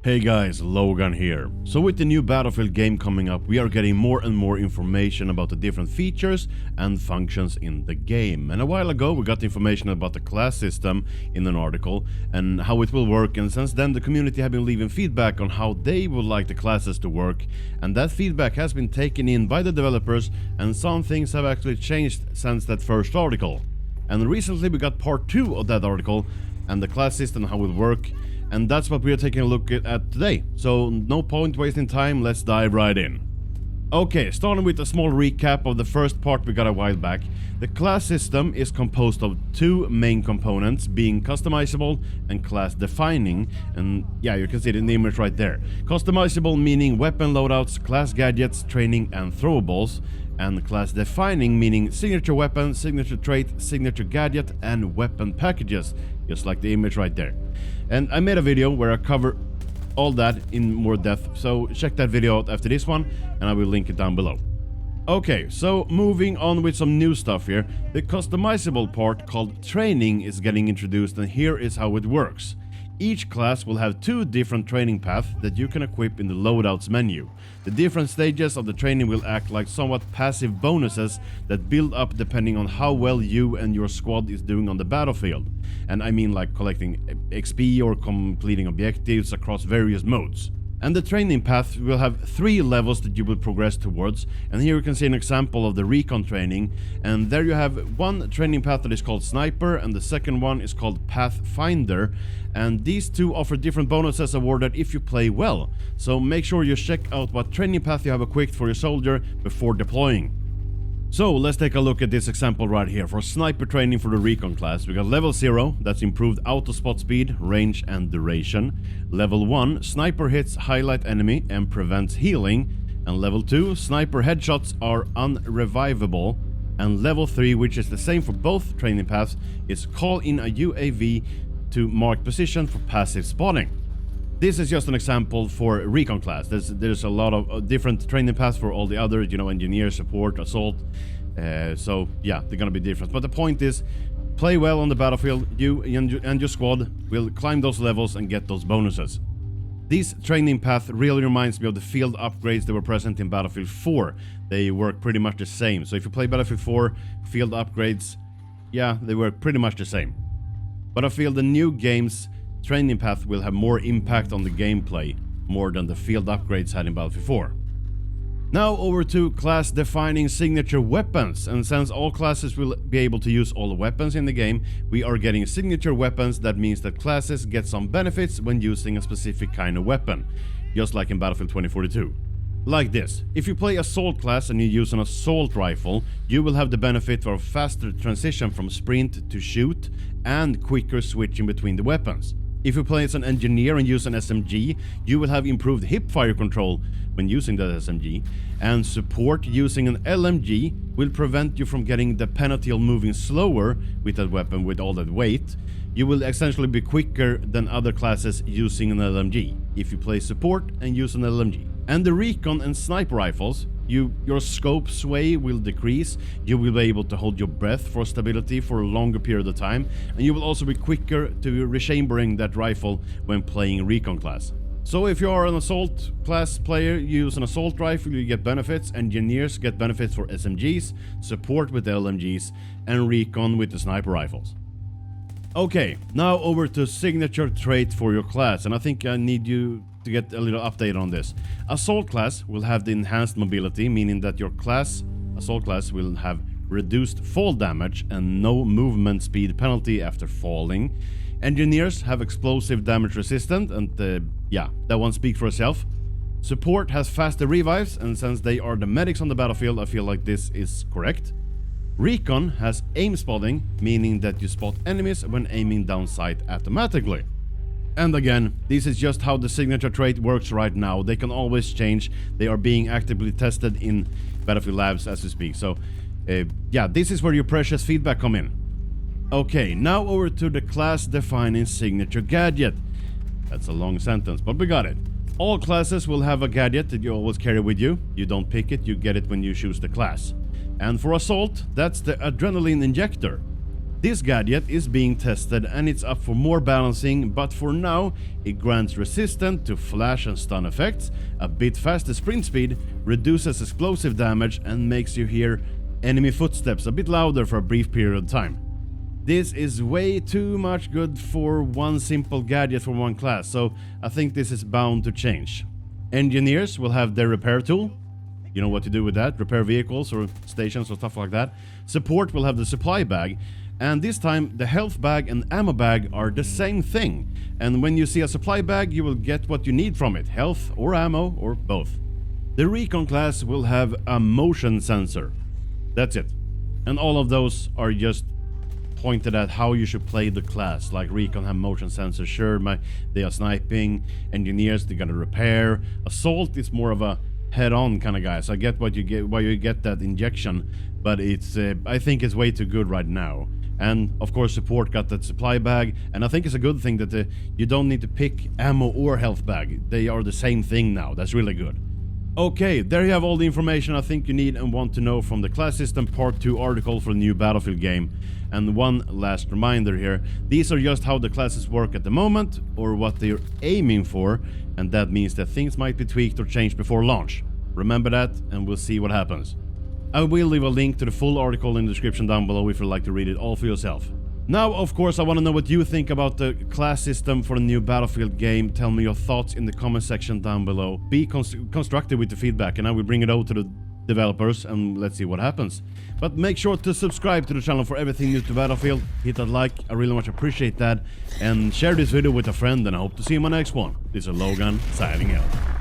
Hey guys, Logan here. So with the new Battlefield game coming up, we are getting more and more information about the different features and functions in the game. And a while ago we got information about the class system in an article and how it will work, and since then the community have been leaving feedback on how they would like the classes to work, and that feedback has been taken in by the developers, and some things have actually changed since that first article. And recently we got part 2 of that article and the class system and how it will work. And that's what we are taking a look at today. So no point wasting time, let's dive right in. Okay, starting with a small recap of the first part we got a while back. The class system is composed of two main components, being customizable and class defining. And yeah, you can see it in the image right there. Customizable meaning weapon loadouts, class gadgets, training and throwables. And class defining meaning signature weapon, signature trait, signature gadget and weapon packages. Just like the image right there. And I made a video where I cover all that in more depth, so check that video out after this one and I will link it down below. Okay, so moving on with some new stuff here. The customizable part called training is getting introduced, and here is how it works. Each class will have two different training paths that you can equip in the loadouts menu. The different stages of the training will act like somewhat passive bonuses that build up depending on how well you and your squad is doing on the battlefield. And I mean like collecting XP or completing objectives across various modes. And the training path will have 3 levels that you will progress towards, and here you can see an example of the recon training, and there you have one training path that is called Sniper and the second one is called Pathfinder, and these two offer different bonuses awarded if you play well, so make sure you check out what training path you have equipped for your soldier before deploying. So let's take a look at this example right here. For sniper training for the recon class, we got level 0, that's improved auto spot speed, range and duration. Level 1, sniper hits highlight enemy and prevents healing. And level 2, sniper headshots are unrevivable. And level 3, which is the same for both training paths, is call in a UAV to mark position for passive spotting. This is just an example for recon class. There's a lot of different training paths for all the other, engineer, support, assault. So yeah, they're gonna be different. But the point is, play well on the battlefield. You and your squad will climb those levels and get those bonuses. This training path really reminds me of the field upgrades that were present in Battlefield 4. They work pretty much the same. So if you play Battlefield 4, field upgrades, yeah, they work pretty much the same. But I feel the new game's training path will have more impact on the gameplay, more than the field upgrades had in Battlefield 4. Now over to class defining signature weapons, and since all classes will be able to use all the weapons in the game, we are getting signature weapons. That means that classes get some benefits when using a specific kind of weapon, just like in Battlefield 2042. Like this, if you play assault class and you use an assault rifle, you will have the benefit of faster transition from sprint to shoot and quicker switching between the weapons. If you play as an engineer and use an SMG, you will have improved hipfire control when using that SMG, and support using an LMG will prevent you from getting the penalty of moving slower with that weapon with all that weight. You will essentially be quicker than other classes using an LMG if you play support and use an LMG. And the recon and sniper rifles, your scope sway will decrease, you will be able to hold your breath for stability for a longer period of time, and you will also be quicker to rechambering that rifle when playing recon class. So if you are an assault class player, you use an assault rifle, you get benefits, engineers get benefits for SMGs, support with the LMGs, and recon with the sniper rifles. Okay, now over to signature trait for your class, and I think I need you to get a little update on this. Assault class will have the enhanced mobility, meaning that your assault class will have reduced fall damage and no movement speed penalty after falling. Engineers have explosive damage resistant, and yeah, that one speaks for itself. Support has faster revives, and since they are the medics on the battlefield, I feel like this is correct. Recon has aim spotting, meaning that you spot enemies when aiming down sight automatically. And again, this is just how the signature trait works right now. They can always change. They are being actively tested in Battlefield Labs as we speak. So yeah, this is where your precious feedback come in. Okay, now over to the class defining signature gadget. That's a long sentence, but we got it. All classes will have a gadget that you always carry with you. You don't pick it, you get it when you choose the class. And for assault, that's the adrenaline injector. This gadget is being tested and it's up for more balancing, but for now it grants resistance to flash and stun effects, a bit faster sprint speed, reduces explosive damage and makes you hear enemy footsteps a bit louder for a brief period of time. This is way too much good for one simple gadget for one class, so I think this is bound to change. Engineers will have their repair tool. You know what to do with that, repair vehicles or stations or stuff like that. Support will have the supply bag, and this time the health bag and ammo bag are the same thing. And when you see a supply bag, you will get what you need from it, health or ammo or both. The recon class will have a motion sensor. That's it. And all of those are just pointed at how you should play the class. Like recon have motion sensors, sure, they are sniping. Engineers, they gotta repair. Assault is more of a head-on kind of guy, so I get what you get, why you get that injection, but it's I think it's way too good right now. And of course support got that supply bag, and I think it's a good thing that you don't need to pick ammo or health bag. They are the same thing now. That's really good. Okay, there you have all the information I think you need and want to know from the Class System Part 2 article for the new Battlefield game. And one last reminder here, these are just how the classes work at the moment, or what they're aiming for, and that means that things might be tweaked or changed before launch. Remember that, and we'll see what happens. I will leave a link to the full article in the description down below if you'd like to read it all for yourself. Now, of course, I want to know what you think about the class system for the new Battlefield game. Tell me your thoughts in the comment section down below. Be constructive with the feedback, and I will bring it out to the developers, and let's see what happens. But make sure to subscribe to the channel for everything new to Battlefield. Hit that like, I really much appreciate that. And share this video with a friend, and I hope to see you in my next one. This is Logan, signing out.